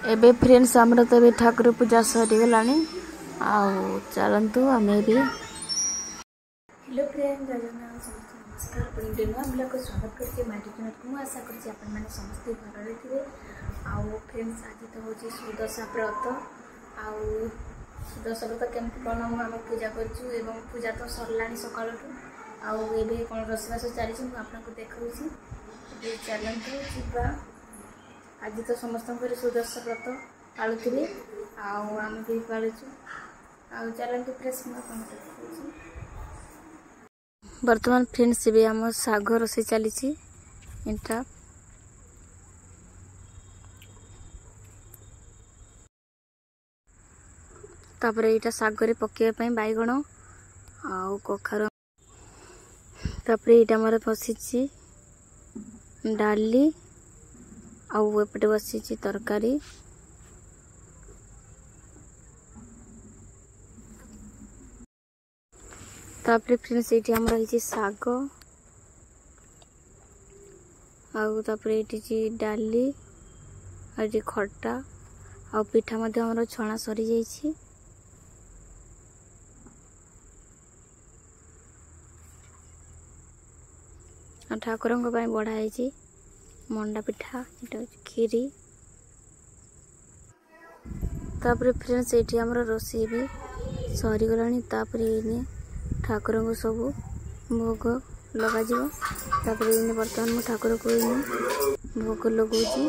एबे फ्रेंड्स आमर तो ये ठाकुर पूजा सरीगलानी चलतु आम भी हेलो फ्रेंड जय जगन्नाथ समस्त नमस्कार पुणी नुआ ब्लॉग को स्वागत करके मुझे आशा कर समस्ते भल थे आउ फ्रेंड्स आज तो हूँ सुदशा व्रत आउ सुदशा व्रत केमती कौन आम पूजा करूँ पूजा तो सरला सका आउ कौन रोषवास चली आपको देखा चलतु जा आज तो समस्त सुदशा व्रत पालुवे आम भी पालुचु चलते फ्रेश बर्तमान फ्रेंड्स भी आम साग रोसे चली इटा तापर यहाँ सागर पकड़ बैगण आउ कखार तापर यहाँ मोर बसी डाली आउ एपटे बसी तरकारी तापर फ्रेंड्स ये आम रही साग आउ तापर ये डाली ये खटा आ पिठा आम छणा सरी जाइए ठाकुर बढ़ाई मंडा पिठा ये खीरी तापर फ्रेंड्स ये आम रोषे भी सरीगला ठाकुर को सब भोग लग बर्तमान मो ठाकुर को भोग लगौची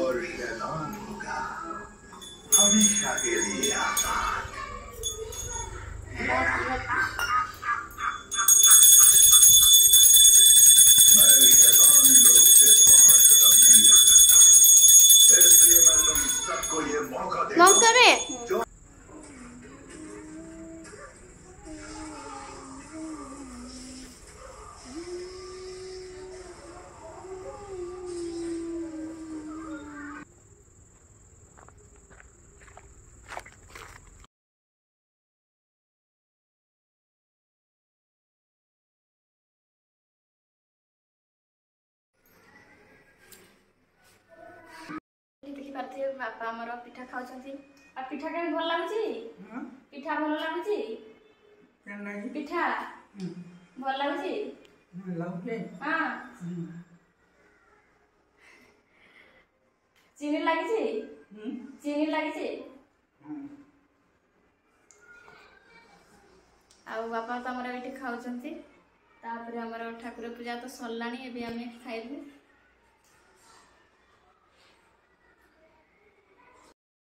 बापा आमर पिठा खाऊँ पिठा के भल लगुच पिठा भल लगुच पिठा भल लगुच हाँ चीनी लगी चीनी लगी आउ बापा तो आमर ये खाऊँ ठाकुर पूजा तो सरला खाइबू